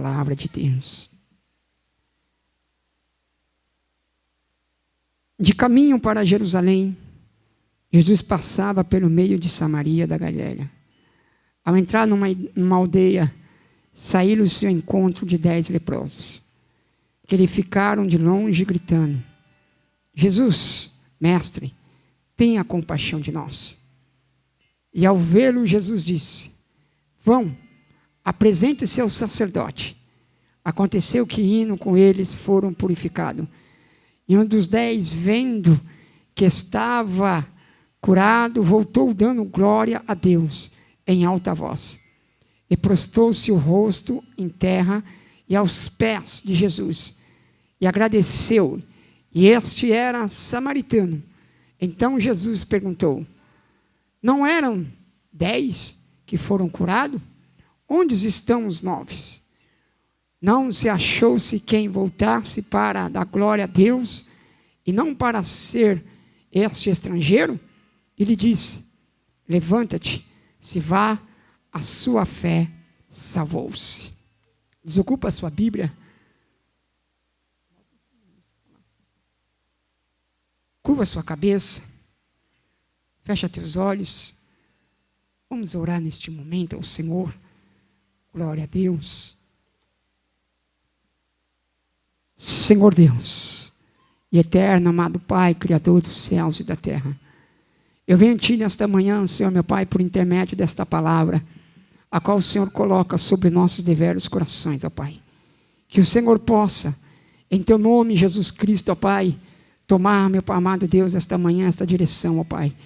palavra de Deus. De caminho para Jerusalém, Jesus passava pelo meio de Samaria da Galiléia. Ao entrar numa aldeia, saíram ao seu encontro de 10 leprosos, que lhe ficaram de longe gritando: Jesus, mestre, tenha compaixão de nós. E ao vê-lo, Jesus disse: vão, apresente-se ao sacerdote. Aconteceu que, indo com eles, foram purificados. E um dos 10, vendo que estava curado, voltou dando glória a Deus em alta voz. E prostrou-se o rosto em terra e aos pés de Jesus. E agradeceu. E este era samaritano. Então Jesus perguntou: não eram 10 que foram curados? Onde estão os 9? Não se achou-se quem voltasse para dar glória a Deus, e não para ser este estrangeiro? E lhe disse: levanta-te, se vá, a sua fé salvou-se. Desocupa a sua Bíblia. Curva a sua cabeça. Fecha teus olhos. Vamos orar neste momento ao Senhor. Glória a Deus. Senhor Deus e eterno, amado Pai, Criador dos céus e da terra, eu venho a Ti nesta manhã, Senhor meu Pai, por intermédio desta palavra, a qual o Senhor coloca sobre nossos deveros corações, ó Pai. Que o Senhor possa, em Teu nome, Jesus Cristo, ó Pai, tomar, meu Pai, amado Deus, esta manhã, esta direção, ó Pai,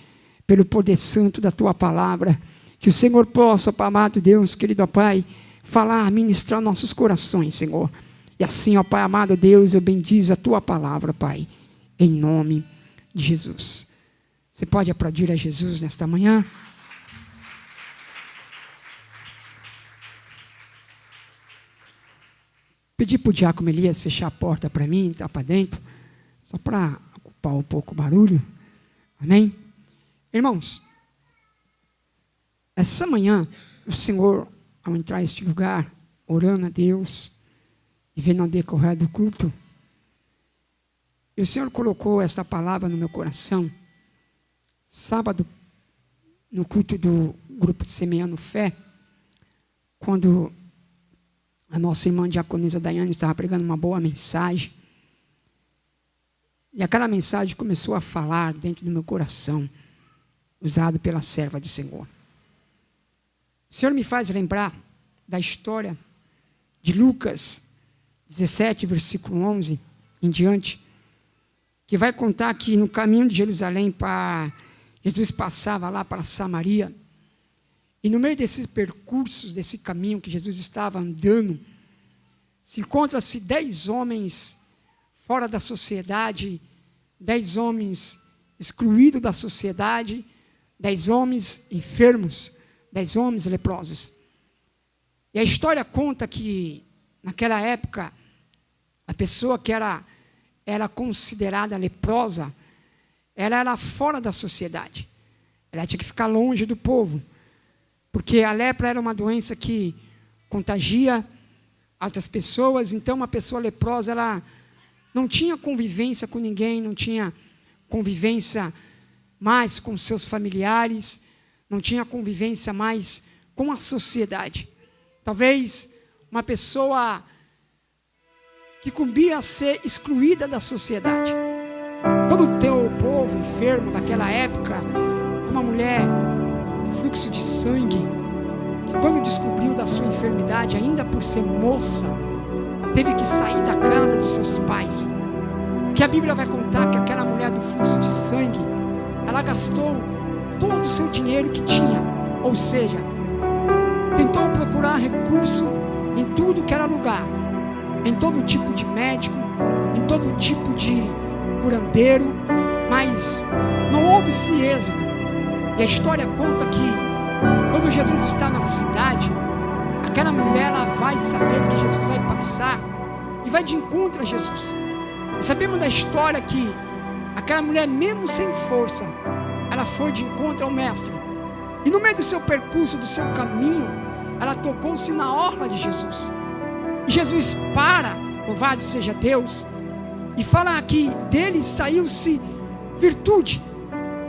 pelo poder santo da Tua palavra. Que o Senhor possa, ó Pai, amado Deus, querido ó Pai, falar, ministrar nossos corações, Senhor. E assim, ó Pai amado Deus, eu bendizo a Tua palavra, Pai, em nome de Jesus. Você pode aplaudir a Jesus nesta manhã? Pedir para o diácono Elias fechar a porta para mim, entrar para dentro, só para ocupar um pouco o barulho. Amém? Irmãos, essa manhã, o Senhor, ao entrar neste lugar, orando a Deus, e vendo ao decorrer do culto, e o Senhor colocou esta palavra no meu coração. Sábado, no culto do grupo de Semeando Fé, quando a nossa irmã diaconisa Daiane estava pregando uma boa mensagem, e aquela mensagem começou a falar dentro do meu coração, usado pela serva do Senhor. O Senhor me faz lembrar da história de Lucas 17, versículo 11 em diante, que vai contar que no caminho de Jerusalém, Jesus passava lá para Samaria, e no meio desses percursos, desse caminho que Jesus estava andando, se encontra-se 10 homens fora da sociedade, 10 homens excluídos da sociedade, 10 homens enfermos, 10 homens leprosos. E a história conta que, naquela época, a pessoa que era considerada leprosa, ela era fora da sociedade. Ela tinha que ficar longe do povo, porque a lepra era uma doença que contagia outras pessoas. Então, uma pessoa leprosa, ela não tinha convivência com ninguém, não tinha convivência mais com seus familiares, não tinha convivência mais com a sociedade. Talvez uma pessoa que cumbia ser excluída da sociedade. Todo o teu povo enfermo daquela época, com uma mulher fluxo de sangue, que quando descobriu da sua enfermidade, ainda por ser moça, teve que sair da casa dos seus pais. Porque a Bíblia vai contar que aquela mulher do fluxo de sangue, ela gastou todo o seu dinheiro que tinha, ou seja, tentou procurar recurso em tudo que era lugar, em todo tipo de médico, em todo tipo de curandeiro, mas não houve esse êxito. E a história conta que quando Jesus está na cidade, aquela mulher, ela vai saber que Jesus vai passar e vai de encontro a Jesus. E sabemos da história que aquela mulher, mesmo sem força, ela foi de encontro ao mestre. E no meio do seu percurso, do seu caminho, ela tocou-se na orla de Jesus. Jesus para, louvado seja Deus, e fala que dele saiu-se virtude,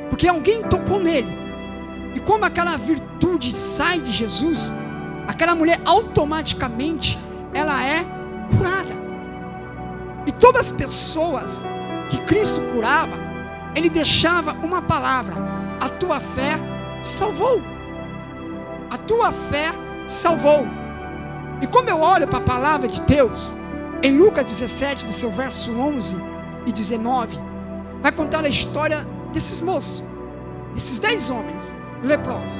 porque alguém tocou nele. E como aquela virtude sai de Jesus, aquela mulher automaticamente ela é curada. E todas as pessoas que Cristo curava, ele deixava uma palavra: a tua fé te salvou. A tua fé te salvou. E quando eu olho para a palavra de Deus, em Lucas 17, do seu verso 11 e 19, vai contar a história desses moços, desses 10 homens leprosos.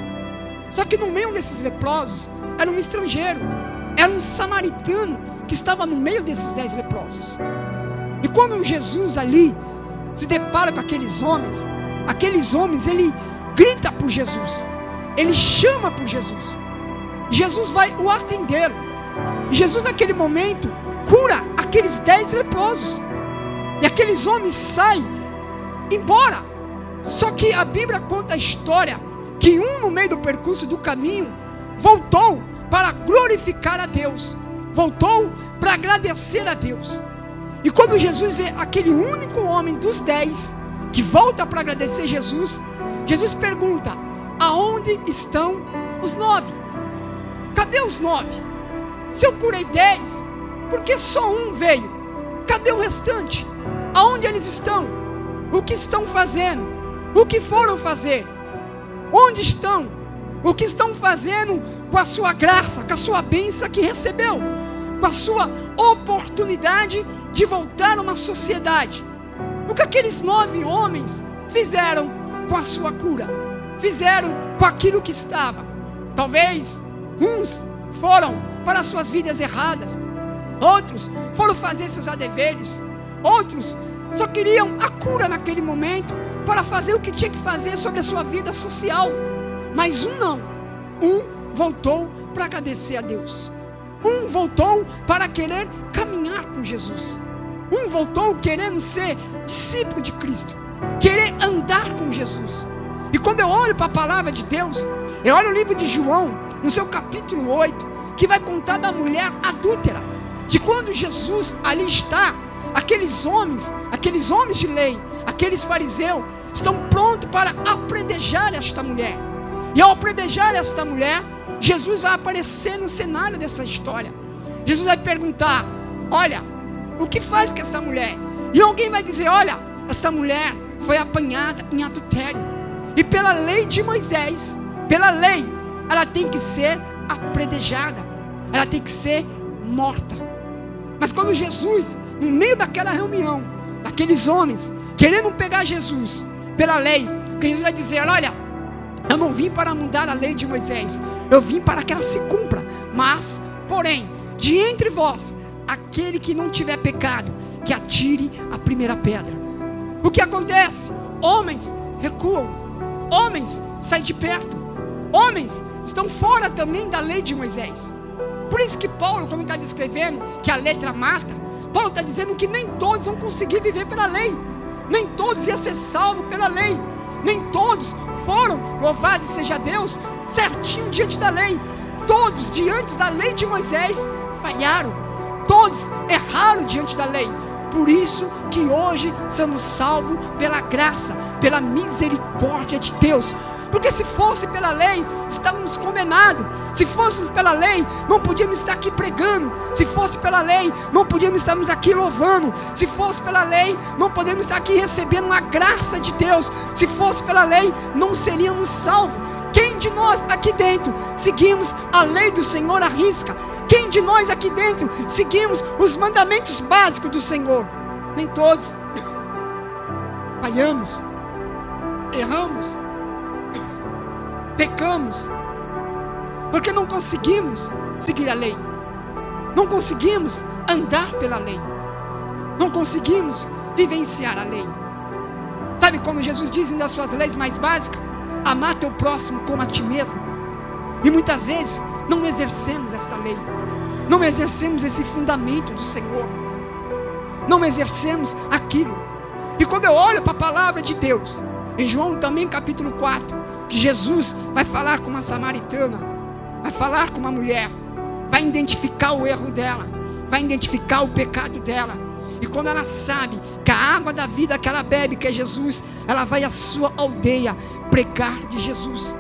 Só que no meio desses leprosos era um estrangeiro, era um samaritano que estava no meio desses 10 leprosos. E quando Jesus ali se depara com aqueles homens, ele grita por Jesus, ele chama por Jesus. Jesus vai o atender. Jesus naquele momento cura aqueles 10 leprosos, e aqueles homens saem embora. Só que a Bíblia conta a história que no meio do percurso do caminho, voltou para glorificar a Deus, voltou para agradecer a Deus. E quando Jesus vê aquele único homem dos 10 que volta para agradecer Jesus, Jesus pergunta: aonde estão os 9? Cadê os 9? Se eu curei 10, por que só um veio? Cadê o restante? Aonde eles estão? O que estão fazendo? O que foram fazer? Onde estão? O que estão fazendo com a sua graça, com a sua bênção que recebeu, com a sua oportunidade de voltar a uma sociedade? O que aqueles 9 homens fizeram com a sua cura? Fizeram com aquilo que estava? Talvez uns foram para suas vidas erradas, outros foram fazer seus deveres, outros só queriam a cura naquele momento para fazer o que tinha que fazer sobre a sua vida social. Mas um não, voltou para agradecer a Deus, voltou para querer caminhar com Jesus, voltou querendo ser discípulo de Cristo, querer andar com Jesus. E quando eu olho para a palavra de Deus, eu olho o livro de João, no seu capítulo 8, que vai contar da mulher adúltera, de quando Jesus ali está, aqueles homens de lei, aqueles fariseus, estão prontos para apredejar esta mulher. E ao apredejar esta mulher, Jesus vai aparecer no cenário dessa história. Jesus vai perguntar: olha, o que faz com esta mulher? E alguém vai dizer: olha, esta mulher foi apanhada em adultério, e pela lei de Moisés, pela lei, ela tem que ser apredejada, ela tem que ser morta. Mas quando Jesus, no meio daquela reunião, daqueles homens querendo pegar Jesus pela lei, Jesus vai dizer: olha, eu não vim para mudar a lei de Moisés, eu vim para que ela se cumpra. Mas, porém, de entre vós, aquele que não tiver pecado, que atire a primeira pedra. O que acontece? Homens recuam, homens saem de perto, homens estão fora também da lei de Moisés. Por isso que Paulo, quando está descrevendo que a letra mata, Paulo está dizendo que nem todos vão conseguir viver pela lei, nem todos iam ser salvos pela lei, nem todos foram, louvado seja Deus, certinho diante da lei. Todos diante da lei de Moisés falharam, todos erraram diante da lei. Por isso que hoje somos salvos pela graça, pela misericórdia de Deus. Porque se fosse pela lei, estávamos condenados. Se fosse pela lei, não podíamos estar aqui pregando. Se fosse pela lei, não podíamos estar aqui louvando. Se fosse pela lei, não podíamos estar aqui recebendo a graça de Deus. Se fosse pela lei, não seríamos salvos. Quem de nós aqui dentro seguimos a lei do Senhor à risca? Quem de nós aqui dentro seguimos os mandamentos básicos do Senhor? Nem todos. Falhamos, erramos, pecamos, porque não conseguimos seguir a lei, não conseguimos andar pela lei, não conseguimos vivenciar a lei. Sabe como Jesus diz nas suas leis mais básicas? Amar teu próximo como a ti mesmo. E muitas vezes não exercemos esta lei, não exercemos esse fundamento do Senhor, não exercemos aquilo. E quando eu olho para a palavra de Deus, em João também capítulo 4, que Jesus vai falar com uma samaritana, vai falar com uma mulher, vai identificar o erro dela, vai identificar o pecado dela. E como ela sabe que a água da vida que ela bebe, que é Jesus, ela vai à sua aldeia pregar de Jesus.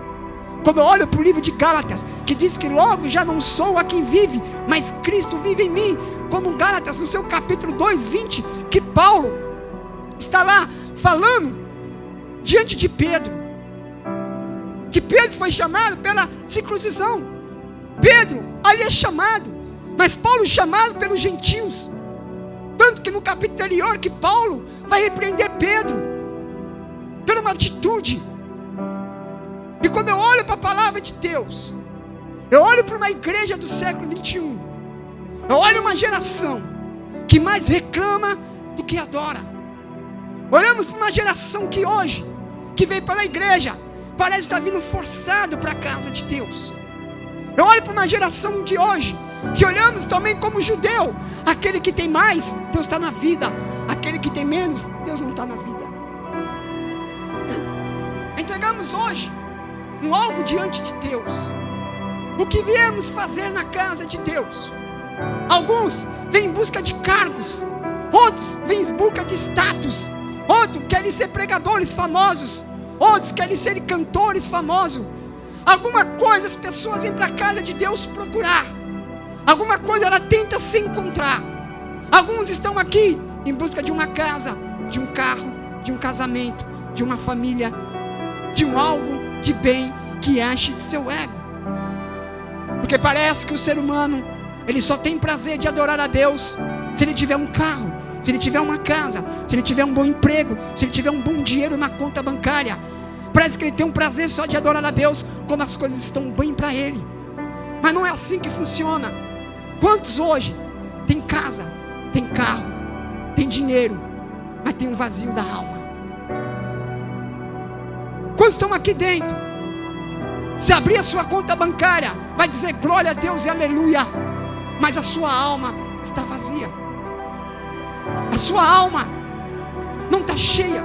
Como eu olho para o livro de Gálatas, que diz que logo já não sou a quem vive, mas Cristo vive em mim. Como Gálatas, no seu capítulo 2, 20, que Paulo está lá falando diante de Pedro, que Pedro foi chamado pela circuncisão. Pedro ali é chamado, mas Paulo é chamado pelos gentios. Tanto que no capítulo anterior que Paulo vai repreender Pedro por uma atitude. E quando eu olho para a palavra de Deus, eu olho para uma igreja do século 21, eu olho uma geração que mais reclama do que adora. Olhamos para uma geração que hoje, que veio para a igreja, parece estar vindo forçado para a casa de Deus. Eu olho para uma geração de hoje, que olhamos também como judeu. Aquele que tem mais, Deus está na vida. Aquele que tem menos, Deus não está na vida. Entregamos hoje algo diante de Deus. O que viemos fazer na casa de Deus? Alguns vêm em busca de cargos, outros vêm em busca de status, outros querem ser pregadores famosos, outros querem ser cantores famosos. Alguma coisa as pessoas vêm para a casa de Deus procurar, alguma coisa ela tenta se encontrar. Alguns estão aqui em busca de uma casa, de um carro, de um casamento, de uma família, de um algo de bem que enche seu ego. Porque parece que o ser humano, ele só tem prazer de adorar a Deus se ele tiver um carro, se ele tiver uma casa, se ele tiver um bom emprego, se ele tiver um bom dinheiro na conta bancária. Parece que ele tem um prazer só de adorar a Deus quando as coisas estão bem para ele. Mas não é assim que funciona. Quantos hoje tem casa, tem carro, tem dinheiro, mas tem um vazio da alma? Quantos estão aqui dentro? Se abrir a sua conta bancária, vai dizer glória a Deus e aleluia, mas a sua alma está vazia. A sua alma não está cheia.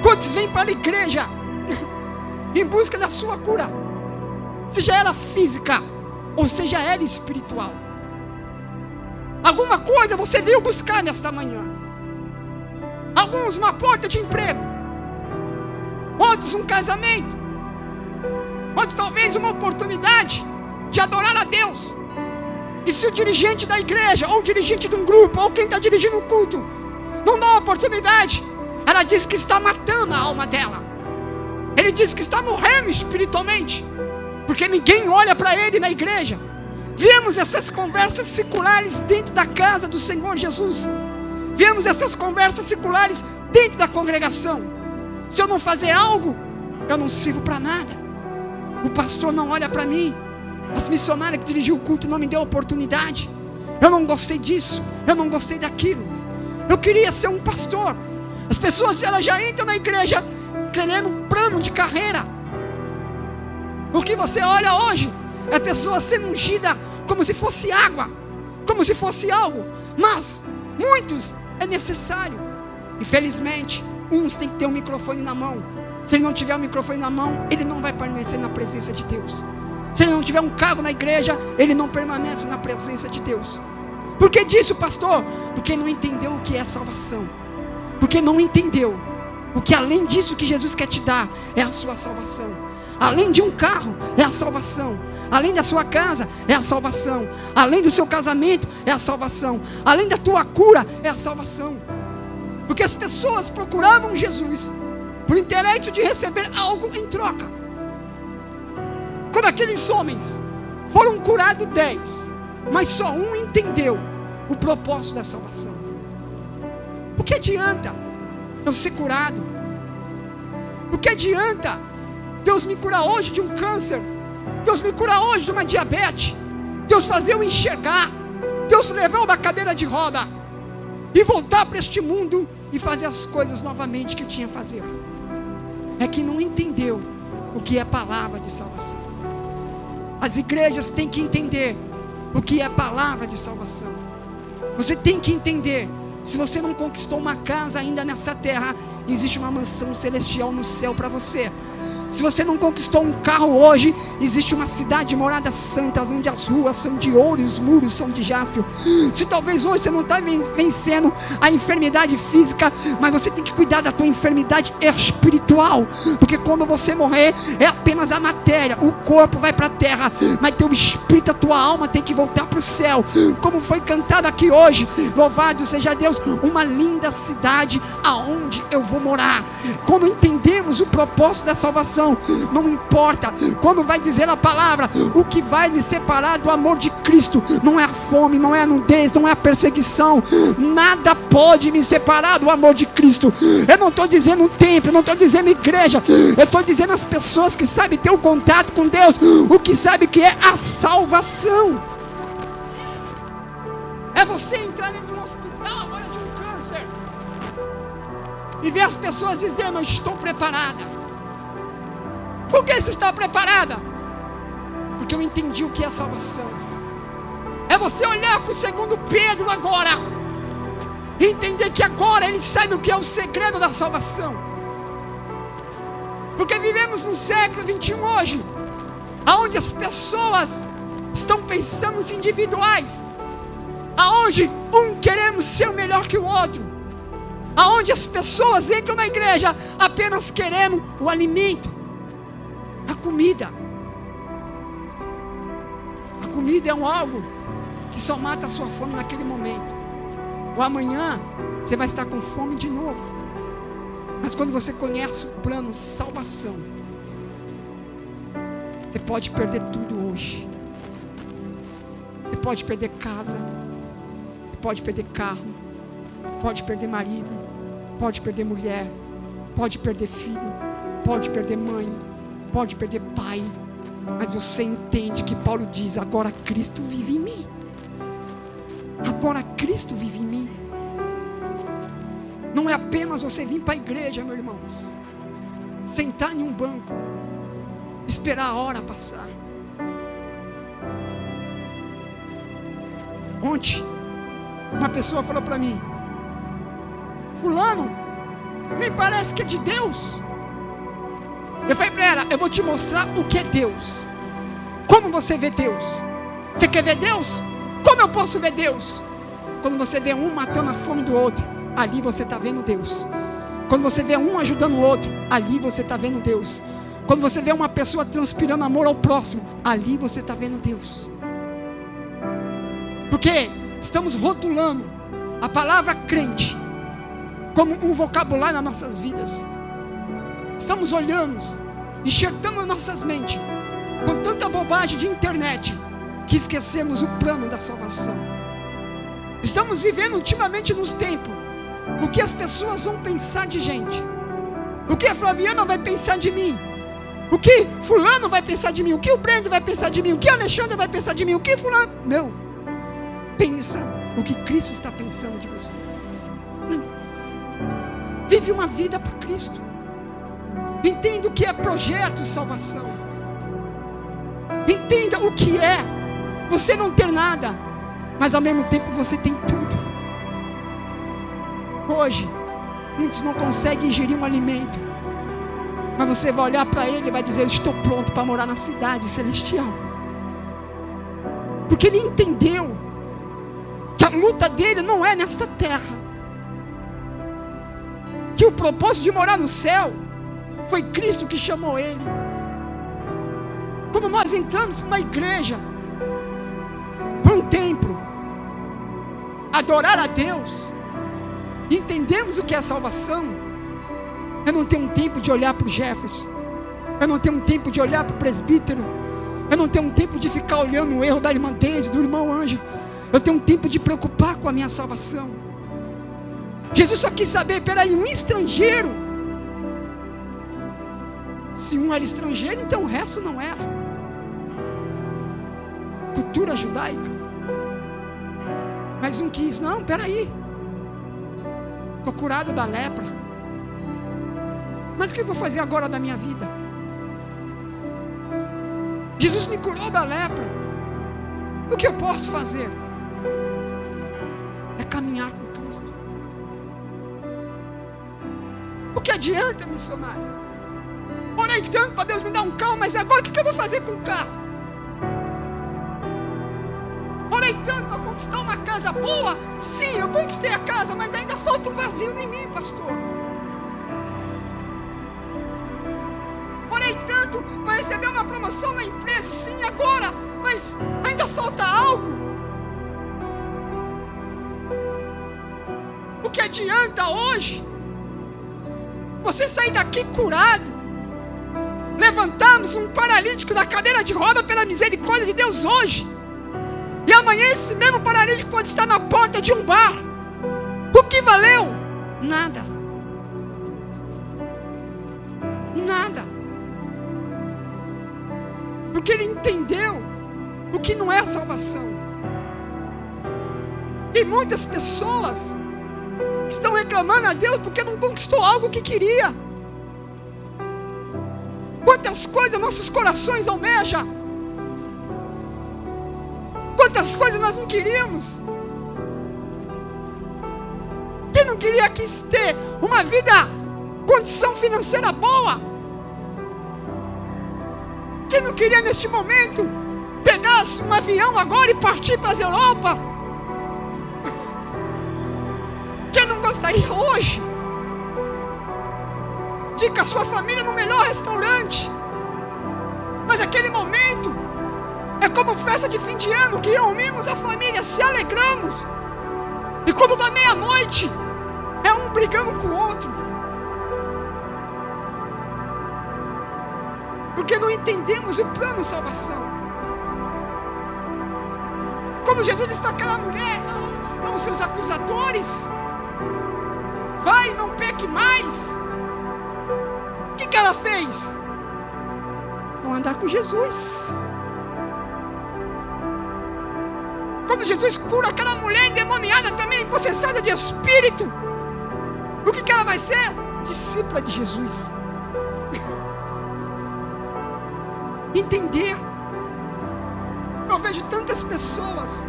Quantos vêm para a igreja em busca da sua cura, seja ela física ou seja ela espiritual? Alguma coisa você veio buscar nesta manhã. Alguns uma porta de emprego, outros um casamento, outros talvez uma oportunidade de adorar a Deus. E se o dirigente da igreja, ou o dirigente de um grupo, ou quem está dirigindo um culto, não dá uma oportunidade, ela diz que está matando a alma dela. Ele diz que está morrendo espiritualmente, porque ninguém olha para ele na igreja. Vemos essas conversas seculares dentro da casa do Senhor Jesus. Vemos essas conversas seculares dentro da congregação. Se eu não fazer algo, eu não sirvo para nada. O pastor não olha para mim. As missionárias que dirigiu o culto não me deu oportunidade. Eu não gostei disso, eu não gostei daquilo. Eu queria ser um pastor. As pessoas elas já entram na igreja querendo um plano de carreira. O que você olha hoje é pessoa sendo ungida como se fosse água, como se fosse algo. Mas muitos é necessário. Infelizmente, uns têm que ter um microfone na mão. Se ele não tiver um microfone na mão, ele não vai permanecer na presença de Deus. Se ele não tiver um cargo na igreja, ele não permanece na presença de Deus. Por que disso, pastor? Porque não entendeu o que é salvação. Porque não entendeu o que além disso que Jesus quer te dar é a sua salvação. Além de um carro é a salvação. Além da sua casa é a salvação. Além do seu casamento é a salvação. Além da tua cura é a salvação. Porque as pessoas procuravam Jesus por interesse de receber algo em troca. Como aqueles homens foram curados 10, mas só um entendeu o propósito da salvação. O que adianta eu ser curado? O que adianta Deus me curar hoje de um câncer? Deus me curar hoje de uma diabetes? Deus fazer eu enxergar? Deus levar uma cadeira de roda e voltar para este mundo e fazer as coisas novamente que eu tinha a fazer? É que não entendeu o que é a palavra de salvação. As igrejas têm que entender o que é a palavra de salvação. Você tem que entender. Se você não conquistou uma casa ainda nessa terra, existe uma mansão celestial no céu para você. Se você não conquistou um carro hoje, existe uma cidade de moradas santas, onde as ruas são de ouro e os muros são de jaspe. Se talvez hoje você não está vencendo a enfermidade física, mas você tem que cuidar da tua enfermidade espiritual, porque quando você morrer, é apenas a matéria, o corpo vai para a terra, mas teu espírito, a tua alma tem que voltar para o céu. Como foi cantado aqui hoje, louvado seja Deus, uma linda cidade aonde eu vou morar. Quando entendemos o propósito da salvação, não importa quando vai dizer a palavra, o que vai me separar do amor de Cristo não é a fome, não é a nudez, não é a perseguição. Nada pode me separar do amor de Cristo. Eu não estou dizendo um templo, eu não estou dizendo igreja, eu estou dizendo as pessoas que sabem ter um contato com Deus, o que sabe que é a salvação. É você entrar dentro de um hospital agora de um câncer e ver as pessoas dizendo: eu estou preparada. Por que você está preparada? Porque eu entendi o que é salvação. É você olhar para o segundo Pedro agora e entender que agora ele sabe o que é o segredo da salvação. Porque vivemos no século 21 hoje, aonde as pessoas estão pensando nos individuais, aonde um queremos ser melhor que o outro, aonde as pessoas entram na igreja apenas querendo o alimento, a comida. A comida é algo que só mata a sua fome naquele momento. O amanhã você vai estar com fome de novo. Mas quando você conhece o plano salvação, você pode perder tudo hoje. Você pode perder casa, você pode perder carro, pode perder marido, pode perder mulher, pode perder filho, pode perder mãe, pode perder pai, mas você entende que Paulo diz: agora Cristo vive em mim. Agora Cristo vive em mim. Não é apenas você vir para a igreja, meus irmãos, sentar em um banco, esperar a hora passar. Ontem, uma pessoa falou para mim: fulano, me parece que é de Deus. Eu falei para ela: eu vou te mostrar o que é Deus. Como você vê Deus? Você quer ver Deus? Como eu posso ver Deus? Quando você vê um matando a fome do outro, ali você está vendo Deus. Quando você vê um ajudando o outro, ali você está vendo Deus. Quando você vê uma pessoa transpirando amor ao próximo, ali você está vendo Deus. Porque estamos rotulando a palavra crente como um vocabulário nas nossas vidas. Estamos olhando, enxertando as nossas mentes com tanta bobagem de internet, que esquecemos o plano da salvação. Estamos vivendo ultimamente nos tempos o que as pessoas vão pensar de gente, o que a Flaviana vai pensar de mim, o que fulano vai pensar de mim, o que o Brendo vai pensar de mim, o que a Alexandra vai pensar de mim, o que fulano... Não, pensa o que Cristo está pensando de você. Vive uma vida para Cristo. Entenda o que é projeto de salvação. Entenda o que é você não ter nada, mas ao mesmo tempo você tem tudo. Hoje, muitos não conseguem ingerir um alimento, mas você vai olhar para ele e vai dizer: eu estou pronto para morar na cidade celestial. Porque ele entendeu que a luta dele não é nesta terra, que o propósito de morar no céu foi Cristo que chamou ele. Quando nós entramos para uma igreja, para um templo, adorar a Deus, entendemos o que é salvação. Eu não tenho um tempo de olhar para o Jefferson, eu não tenho um tempo de olhar para o presbítero, eu não tenho um tempo de ficar olhando o erro da irmã Deise, do irmão Ângelo. Eu tenho um tempo de preocupar com a minha salvação. Jesus só quis saber: peraí, um estrangeiro, se um era estrangeiro, então o resto não era. Cultura judaica. Mas um quis: não, peraí, estou curado da lepra, mas o que eu vou fazer agora da minha vida? Jesus me curou da lepra, o que eu posso fazer? É caminhar com Cristo. O que adianta, missionário? Orei tanto para Deus me dar um carro, mas agora o que eu vou fazer com o carro? Orei tanto para conquistar uma casa boa. Sim, eu conquistei a casa, mas ainda falta um vazio em mim, pastor. Orei tanto para receber uma promoção na empresa. Sim, agora, mas ainda falta algo. O que adianta hoje você sair daqui curado, levantarmos um paralítico da cadeira de roda pela misericórdia de Deus hoje, e amanhã esse mesmo paralítico pode estar na porta de um bar? O que valeu? Nada. Nada. Porque ele entendeu o que não é salvação. Tem muitas pessoas que estão reclamando a Deus porque não conquistou algo que queria. Quantas coisas nossos corações almejam, quantas coisas nós não queríamos. Quem não queria quis ter uma vida, condição financeira boa? Quem não queria neste momento pegar um avião agora e partir para a Europa? Quem não gostaria hoje de ir com a sua família no melhor restaurante? Mas naquele momento é como festa de fim de ano, que reunimos a família, se alegramos, e quando dá meia-noite é um brigando com o outro, porque não entendemos o plano de salvação. Como Jesus disse para aquela mulher: onde estão os seus acusadores? Vai, não peque mais. O que ela fez? Vão andar com Jesus. Quando Jesus cura aquela mulher endemoniada, também possessada de espírito, o que ela vai ser? Discípula de Jesus. Entender. Eu vejo tantas pessoas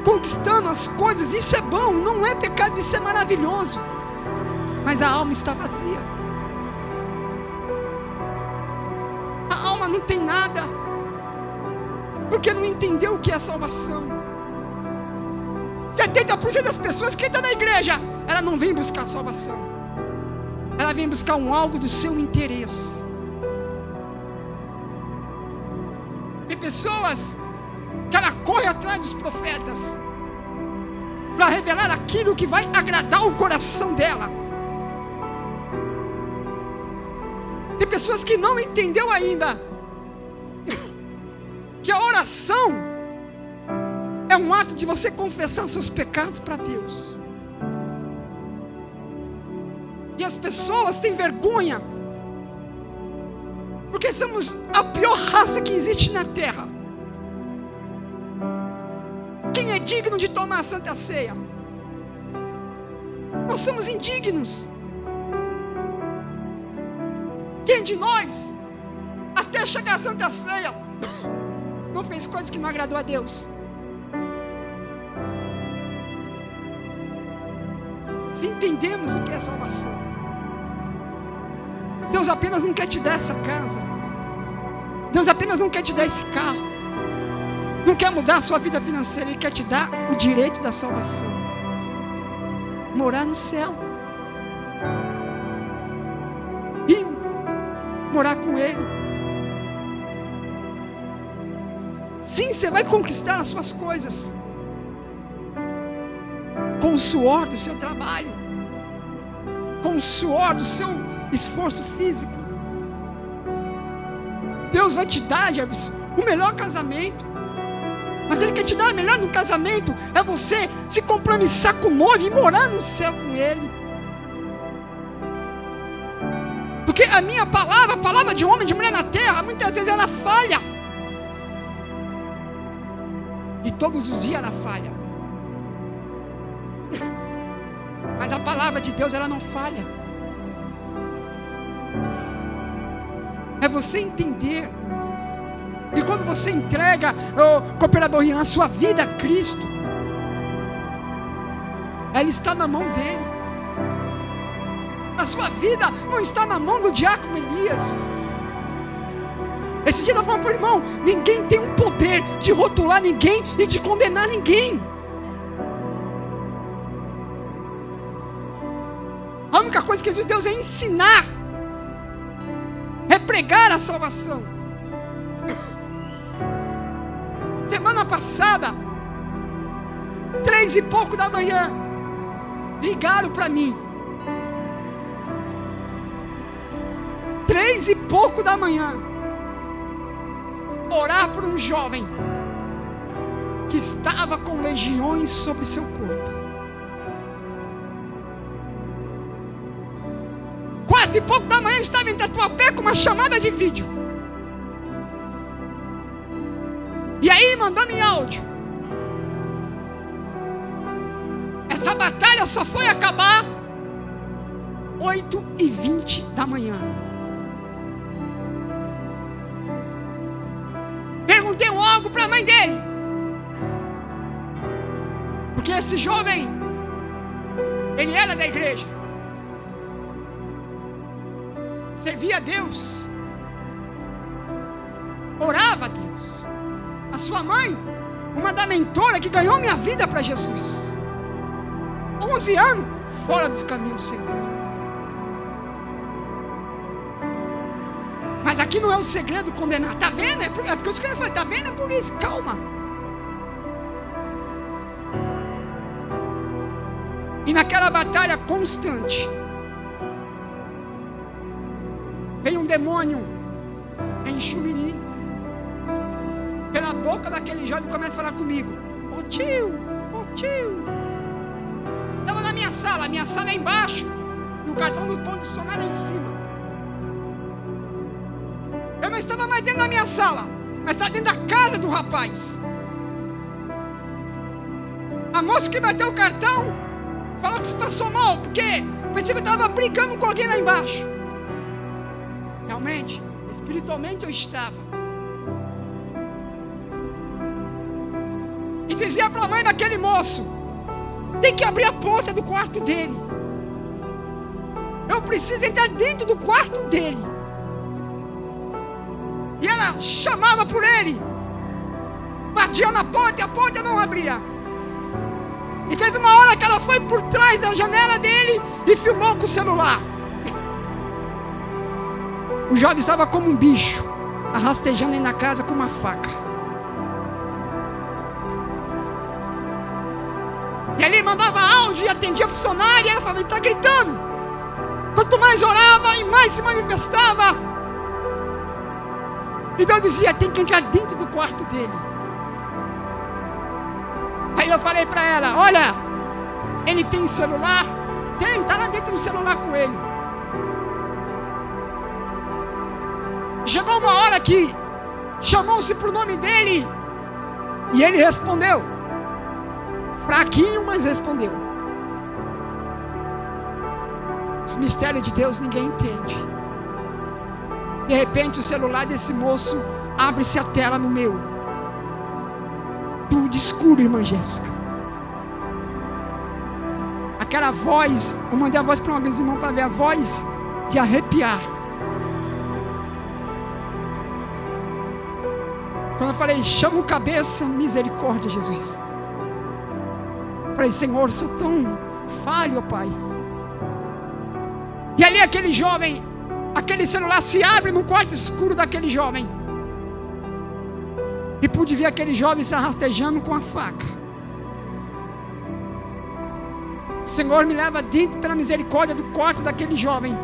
conquistando as coisas. Isso é bom, não é pecado, isso é maravilhoso, mas a alma está vazia. A alma não tem nada, porque não entendeu o que é salvação. 70% das pessoas que entram na igreja, ela não vem buscar salvação, ela vem buscar algo do seu interesse. Tem pessoas que ela corre atrás dos profetas para revelar aquilo que vai agradar o coração dela. Tem pessoas que não entendeu ainda que a oração é um ato de você confessar seus pecados para Deus. E as pessoas têm vergonha, porque somos a pior raça que existe na terra. Quem é digno de tomar a Santa Ceia? Nós somos indignos. Quem de nós, até chegar à Santa Ceia, não fez coisas que não agradou a Deus? Se entendemos o que é salvação, Deus apenas não quer te dar essa casa, Deus apenas não quer te dar esse carro, não quer mudar a sua vida financeira, Ele quer te dar o direito da salvação, morar no céu e morar com Ele. Sim, você vai conquistar as suas coisas com o suor do seu trabalho, com o suor do seu esforço físico. Deus vai te dar, Jarvis, o melhor casamento, mas Ele quer te dar o melhor no casamento é você se compromissar com o noivo e morar no céu com Ele. Porque a minha palavra, a palavra de homem e de mulher na terra, muitas vezes ela falha, e todos os dias ela falha, mas a palavra de Deus ela não falha. É você entender. E quando você entrega, cooperador Ian, a sua vida a Cristo, ela está na mão dele. A sua vida não está na mão do diácono Elias, Esse dia eu estava falando para o irmão, ninguém tem um poder de rotular ninguém e de condenar ninguém. A única coisa que existe de Deus é ensinar, é pregar a salvação. Semana passada, 3 e pouco da manhã, ligaram para mim. 3 e pouco da manhã, orar por um jovem que estava com legiões sobre seu corpo. 4 e pouco da manhã, estava em Tatuapé com uma chamada de vídeo. E aí, mandando em áudio. Essa batalha só foi acabar 8h20 da manhã. Perguntei algo para a mãe dele, porque esse jovem, ele era da igreja, servia a Deus, orava a Deus. A sua mãe, uma da mentora que ganhou minha vida para Jesus, 11 anos fora dos caminhos do Senhor. Mas aqui não é o segredo condenar. Está vendo? É porque eu falei, está vendo? É por isso, calma. E naquela batalha constante, veio um demônio em Chumiri, pela boca daquele jovem, começa a falar comigo. Ô tio, estava na minha sala é embaixo, e o cartão do ponto de sonar é em cima. Eu não estava mais dentro da minha sala, mas estava dentro da casa do rapaz. A moça que bateu o cartão falou que se passou mal, porque pensei que eu estava brigando com alguém lá embaixo. Realmente, espiritualmente eu estava. E dizia para a mãe daquele moço: tem que abrir a porta do quarto dele. Eu preciso entrar dentro do quarto dele. E ela chamava por ele, batia na porta e a porta não abria. E teve uma hora que ela foi por trás da janela dele e filmou com o celular. O jovem estava como um bicho, arrastejando aí na casa com uma faca. E ele mandava áudio e atendia funcionário, e ela falava, ele está gritando. Quanto mais orava e mais se manifestava. E Deus dizia, tem que entrar dentro do quarto dele. Aí eu falei para ela, olha, ele tem celular? Tem, está lá dentro do celular com ele. Chegou uma hora que chamou-se por nome dele e ele respondeu. Fraquinho, mas respondeu. Os mistérios de Deus ninguém entende. De repente o celular desse moço abre-se a tela no meu. Tudo escuro, irmã Jéssica. Aquela voz, eu mandei a voz para uma vez, irmão, para ver a voz de arrepiar. Quando eu falei, chama o cabeça, misericórdia, Jesus. Eu falei, Senhor, eu sou tão falho, ó Pai. E ali aquele jovem, aquele celular se abre no quarto escuro daquele jovem. E pude ver aquele jovem se arrastejando com a faca. O Senhor me leva dentro pela misericórdia do quarto daquele jovem.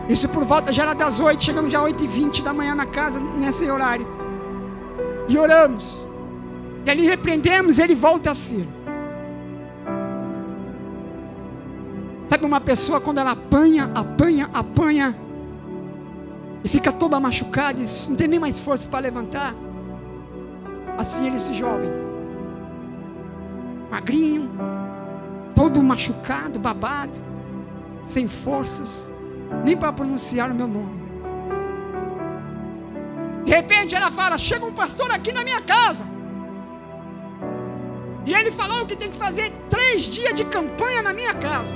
Isso por volta já era das 8, chegamos já 8h20 da manhã na casa, nesse horário. E oramos. E ali repreendemos, ele volta a ser. Sabe uma pessoa quando ela apanha, e fica toda machucada, e não tem nem mais força para levantar? Assim ele, esse jovem. Magrinho, todo machucado, babado, sem forças, nem para pronunciar o meu nome. De repente ela fala, chega um pastor aqui na minha casa. E ele falou que tem que fazer 3 dias de campanha na minha casa.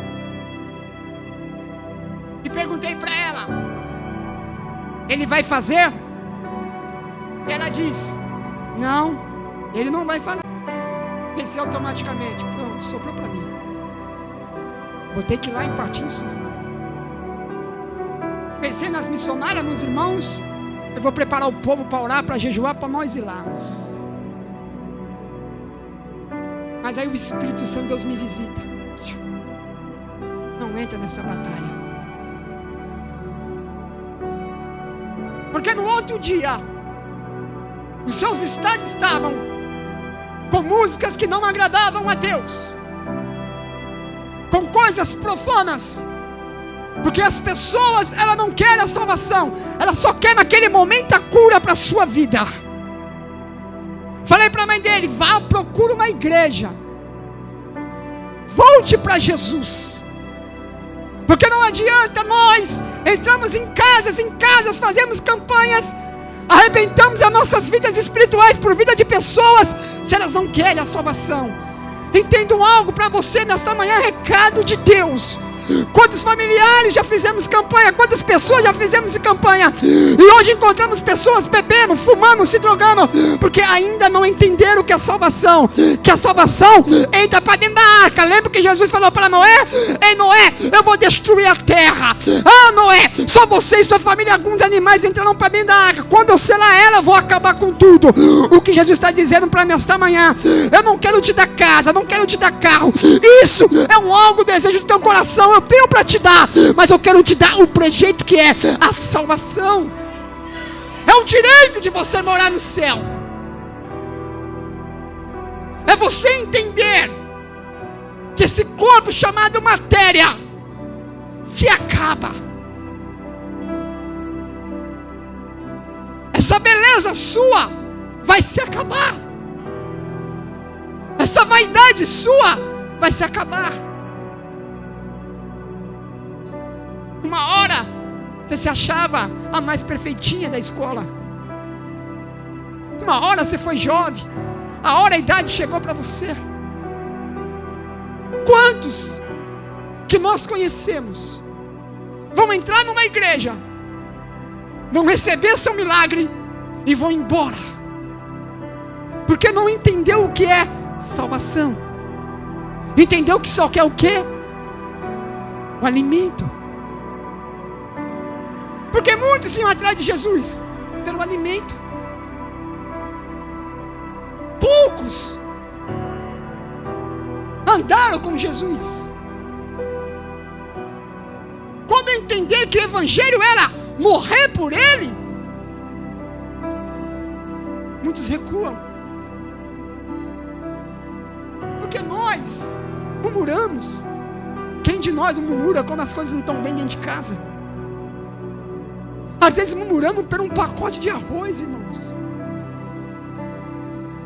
E perguntei para ela, ele vai fazer? Ela diz: não, ele não vai fazer. Pensei automaticamente: pronto, sobrou para mim. Vou ter que ir lá em Partim, Suzana. Pensei nas missionárias, nos irmãos. Eu vou preparar o povo para orar, para jejuar, para nós ir lá. Mas aí o Espírito Santo de Deus me visita. Não entra nessa batalha. Porque no outro dia, os seus estádios estavam com músicas que não agradavam a Deus, com coisas profanas. Porque as pessoas, elas não querem a salvação, elas só querem naquele momento a cura para a sua vida. Falei para a mãe dele: vá, procura uma igreja, volte para Jesus. Porque não adianta nós entramos em casas, fazemos campanhas, arrebentamos as nossas vidas espirituais por vida de pessoas, se elas não querem a salvação. Entendo algo para você nesta manhã, recado de Deus. Quantos familiares já fizemos campanha, quantas pessoas já fizemos campanha, e hoje encontramos pessoas bebendo, fumando, se drogando, porque ainda não entenderam que a salvação entra para dentro da arca. Lembra que Jesus falou para Noé: ei Noé, eu vou destruir a terra. Ah Noé, só você e sua família, alguns animais entrarão para dentro da arca. Quando eu selar ela, eu vou acabar com tudo. O que Jesus está dizendo para mim esta manhã: eu não quero te dar casa, não quero te dar carro, isso é algo desejo do teu coração, eu tenho para te dar, mas eu quero te dar o prejeito que é a salvação. É o direito de você morar no céu. É você entender que esse corpo chamado matéria se acaba. Essa beleza sua vai se acabar. Essa vaidade sua vai se acabar. Uma hora você se achava a mais perfeitinha da escola. Uma hora você foi jovem, a hora a idade chegou para você. Quantos que nós conhecemos vão entrar numa igreja, vão receber seu milagre e vão embora, porque não entendeu o que é salvação. Entendeu que só quer o quê? O alimento. Porque muitos iam atrás de Jesus pelo alimento. Poucos andaram com Jesus. Quando entender que o evangelho era morrer por ele, muitos recuam. Porque nós murmuramos. Quem de nós murmura quando as coisas não estão bem dentro de casa? Às vezes murmuramos por um pacote de arroz, irmãos.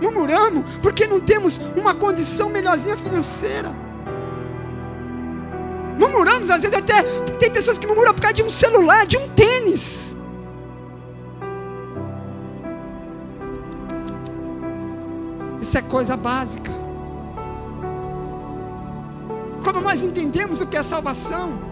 Murmuramos porque não temos uma condição melhorzinha financeira. Murmuramos, às vezes até tem pessoas que murmuram por causa de um celular, de um tênis. Isso é coisa básica. Quando nós entendemos o que é salvação,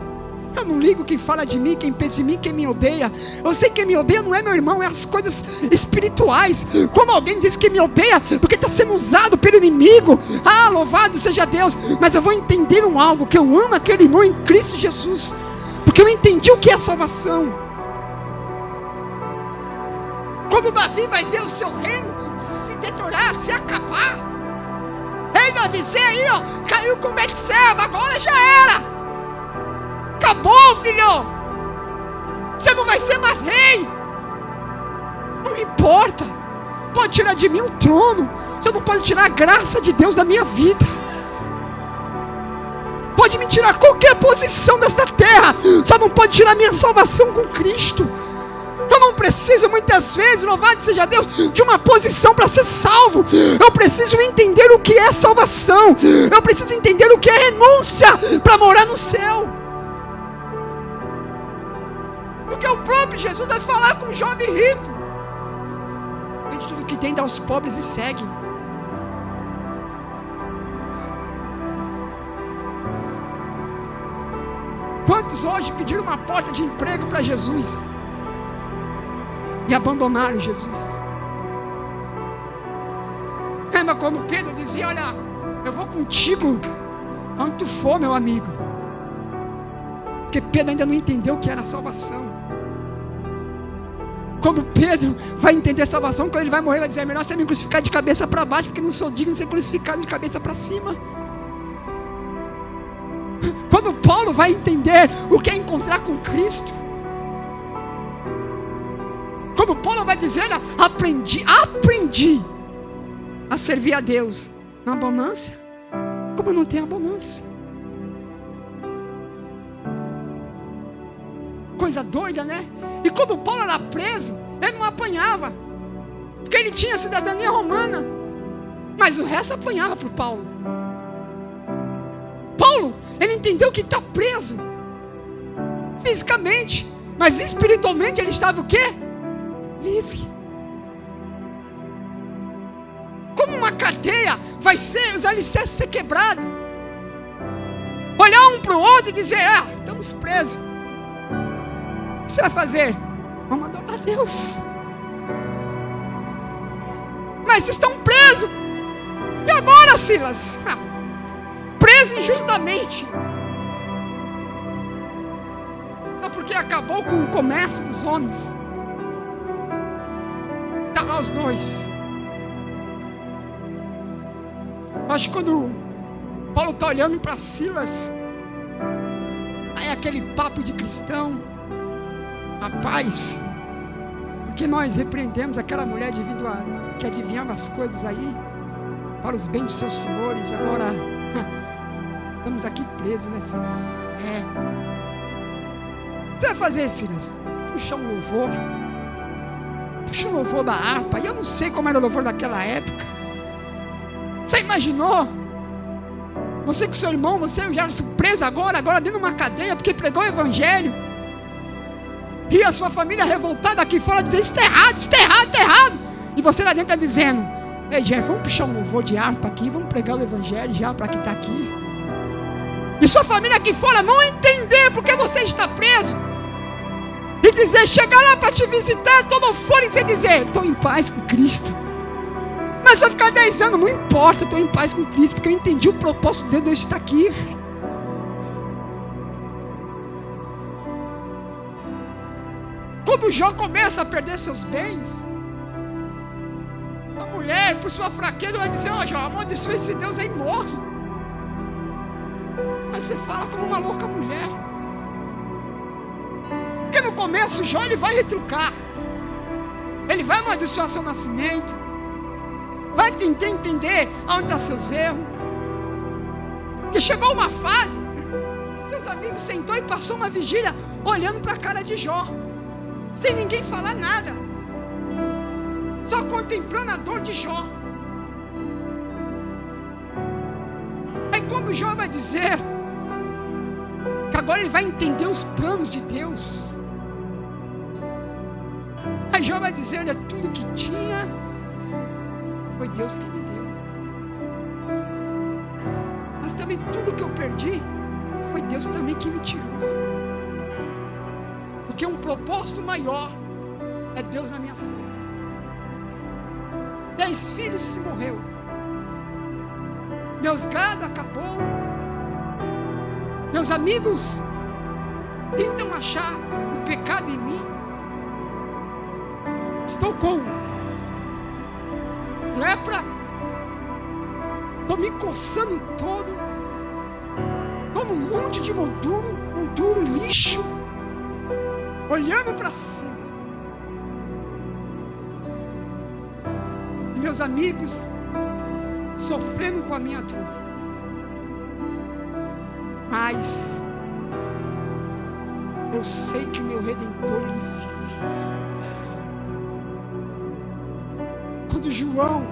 eu não ligo quem fala de mim, quem pensa de mim, quem me odeia. Eu sei que quem me odeia não é meu irmão, é as coisas espirituais. Como alguém diz que me odeia porque está sendo usado pelo inimigo. Ah, louvado seja Deus. Mas eu vou entender algo, que eu amo aquele irmão em Cristo Jesus, porque eu entendi o que é salvação. Como Davi vai ver o seu reino se deteriorar, se acabar. Ei Davi, você aí ó, caiu com Betseba, agora já era. Acabou, filho. Você não vai ser mais rei. Não importa. Pode tirar de mim o trono, você não pode tirar a graça de Deus da minha vida. Pode me tirar qualquer posição dessa terra, só não pode tirar minha salvação com Cristo. Eu não preciso muitas vezes, louvado seja Deus, de uma posição para ser salvo. Eu preciso entender o que é salvação. Eu preciso entender o que é renúncia para morar no céu. Porque o próprio Jesus vai falar com o jovem rico: vende tudo que tem, dá aos pobres e segue. Quantos hoje pediram uma porta de emprego para Jesus e abandonaram Jesus? lembra quando Pedro dizia: olha, eu vou contigo onde tu for, meu amigo? Porque Pedro ainda não entendeu o que era a salvação. Quando Pedro vai entender a salvação, quando ele vai morrer, vai dizer: é melhor você me crucificar de cabeça para baixo, porque não sou digno de ser crucificado de cabeça para cima. Quando Paulo vai entender o que é encontrar com Cristo, quando Paulo vai dizer: aprendi a servir a Deus na abundância, como não tem abundância. Coisa doida, né? E como Paulo era preso, ele não apanhava, porque ele tinha cidadania romana, mas o resto apanhava por Paulo. Paulo, ele entendeu que está preso fisicamente, mas espiritualmente ele estava o quê? Livre. Como uma cadeia vai ser, os alicerces ser quebrados, olhar um para o outro e dizer: estamos presos. O que você vai fazer? Vamos adorar a Deus. Mas estão presos. E agora, Silas? Preso injustamente. Só porque acabou com o comércio dos homens. Está lá os dois. Acho que quando Paulo está olhando para Silas, aí é aquele papo de cristão. Rapaz, porque nós repreendemos aquela mulher que adivinhava as coisas aí para os bens de seus senhores. Agora estamos aqui presos, né, Silas? O que você vai fazer, Silas? Puxa um louvor. Puxa um louvor da harpa. E eu não sei como era o louvor daquela época. Você imaginou? Você com seu irmão, você já preso agora dentro de uma cadeia porque pregou o evangelho. E a sua família revoltada aqui fora dizendo: isso está errado, isso está errado, está errado. E você lá dentro está dizendo: ei, Jeff, vamos puxar um louvor de harpa aqui, vamos pregar o evangelho já para quem está aqui. E sua família aqui fora não entender porque você está preso. E dizer: chegar lá para te visitar, todo fora e você dizer: estou em paz com Cristo. Mas se eu ficar 10 anos, não importa, estou em paz com Cristo, porque eu entendi o propósito de Deus estar aqui. Quando Jó começa a perder seus bens, sua mulher, por sua fraqueza, vai dizer: Jó, amaldiçoa esse Deus aí, morre. Mas você fala como uma louca mulher. Porque no começo Jó ele vai retrucar, ele vai amaldiçoar seu nascimento, vai tentar entender aonde estão seus erros. Porque chegou uma fase que seus amigos sentou e passou uma vigília olhando para a cara de Jó, sem ninguém falar nada, só contemplando a dor de Jó. Aí quando Jó vai dizer que agora ele vai entender os planos de Deus, aí Jó vai dizer: olha, tudo que tinha foi Deus que me deu, mas também tudo que eu perdi foi Deus também que me tirou. Porque um propósito maior é Deus na minha vida. 10 filhos se morreu, meus gado acabou, meus amigos tentam achar o pecado em mim. Estou com lepra, estou me coçando todo, estou num monte de monturo, lixo, olhando para cima. E meus amigos sofrendo com a minha dor. Mas eu sei que o meu Redentor ele vive. Quando João,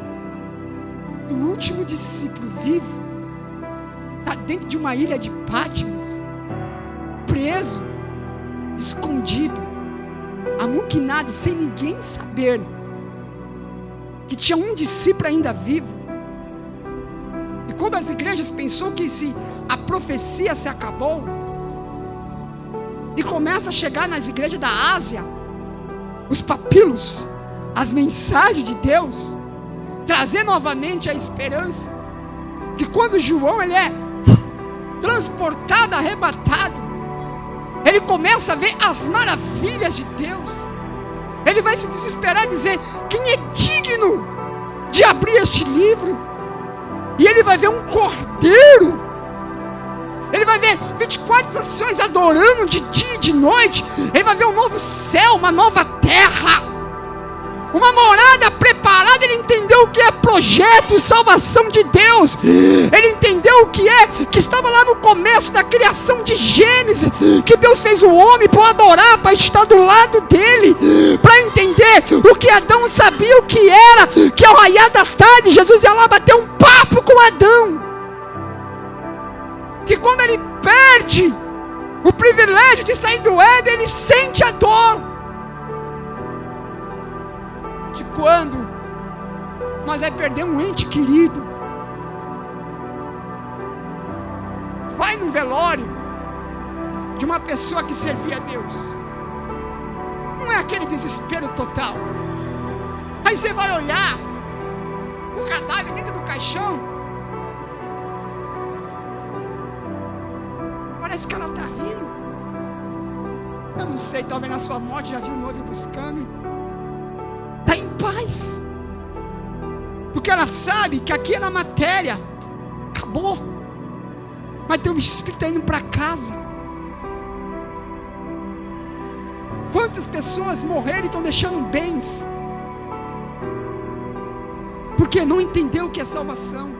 o último discípulo vivo, está dentro de uma ilha de Patmos, preso, escondido, amuquinado, sem ninguém saber que tinha um discípulo ainda vivo. E quando as igrejas pensou que a profecia se acabou, e começa a chegar nas igrejas da Ásia os papilos, as mensagens de Deus, trazer novamente a esperança. Que quando João ele é transportado, arrebatado, ele começa a ver as maravilhas de Deus. Ele vai se desesperar e dizer: quem é digno de abrir este livro? E ele vai ver um cordeiro. Ele vai ver 24 estações adorando de dia e de noite. Ele vai ver um novo céu, uma nova terra, uma morada preparada. Ele entendeu o que é projeto e salvação de Deus. Ele entendeu o que é, que estava lá no começo da criação de Gênesis, que Deus fez o homem para adorar, para estar do lado dele, para entender o que Adão sabia o que era, que ao raiar da tarde Jesus ia lá bater um papo com Adão. Que quando ele perde o privilégio de sair do Éden, ele sente a dor de quando nós vai perder um ente querido. Vai num velório de uma pessoa que servia a Deus, não é aquele desespero total. Aí você vai olhar o cadáver dentro do caixão, parece que ela está rindo. Eu não sei, talvez na sua morte já viu o noivo buscando. Está em paz, porque ela sabe que aqui na matéria acabou, mas teu espírito está indo para casa. Quantas pessoas morreram e estão deixando bens, porque não entendeu o que é salvação.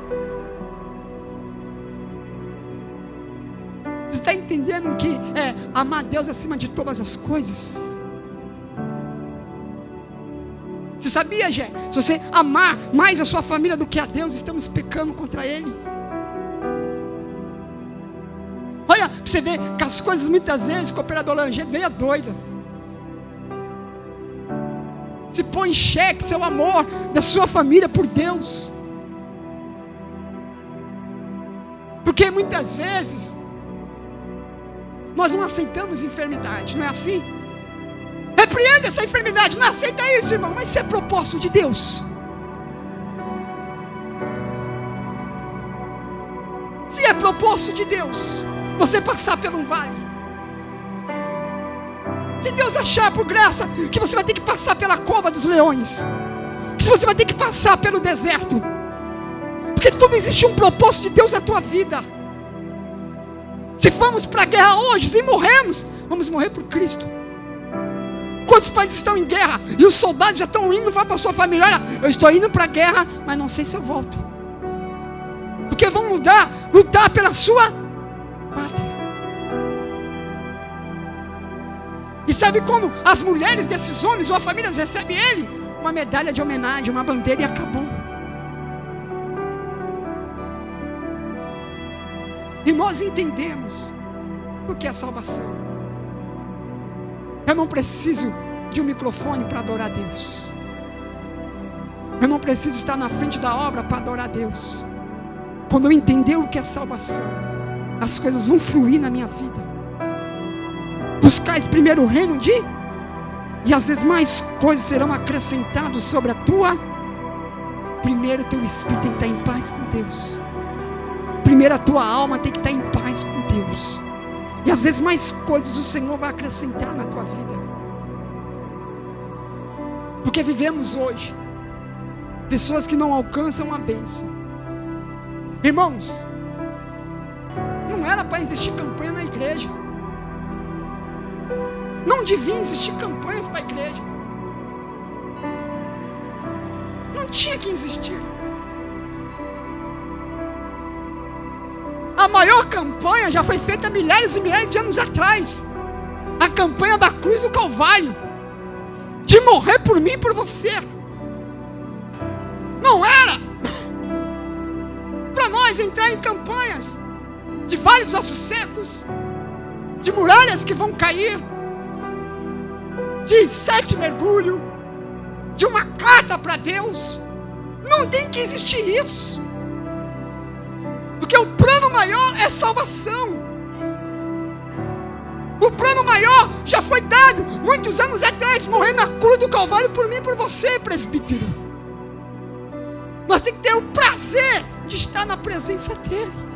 Você está entendendo que é amar Deus acima de todas as coisas? Você sabia, Gé? Se você amar mais a sua família do que a Deus, estamos pecando contra Ele. Olha, você vê que as coisas muitas vezes, que o operador Langedo meia doida, se põe em xeque seu amor da sua família por Deus. Porque muitas vezes nós não aceitamos enfermidade, não é assim? Repreenda essa enfermidade, não aceita isso, irmão. Mas isso é propósito de Deus. Se é propósito de Deus você passar por um vale, se Deus achar por graça que você vai ter que passar pela cova dos leões, que você vai ter que passar pelo deserto, porque tudo existe um propósito de Deus na tua vida. Se formos para a guerra hoje, se morremos, vamos morrer por Cristo. Quantos países estão em guerra e os soldados já estão indo, vai para a sua família: olha, eu estou indo para a guerra, mas não sei se eu volto, porque vão lutar pela sua pátria. E sabe como as mulheres desses homens ou as famílias recebem ele? Uma medalha de homenagem, uma bandeira, e acabou. E nós entendemos o que é salvação. Eu não preciso de um microfone para adorar a Deus. Eu não preciso estar na frente da obra para adorar a Deus. Quando eu entender o que é salvação, as coisas vão fluir na minha vida. Buscais primeiro o reino e as demais coisas serão acrescentadas sobre a tua. Primeiro teu espírito tem que estar em paz com Deus. Primeiro a tua alma tem que estar em paz com Deus, e as demais coisas o Senhor vai acrescentar na tua vida. Porque vivemos hoje pessoas que não alcançam a bênção. Irmãos, não era para existir campanha na igreja, não devia existir campanhas para a igreja, não tinha que existir. A maior campanha já foi feita milhares e milhares de anos atrás. A campanha da cruz do Calvário, de morrer por mim e por você. Não era para nós entrar em campanhas de vales ossos secos, de muralhas que vão cair, de 7 mergulhos, de uma carta para Deus. Não tem que existir isso, porque o plano maior é salvação. O plano maior já foi dado muitos anos atrás, morrer na cruz do Calvário por mim e por você, presbítero. Nós temos que ter o prazer de estar na presença dEle.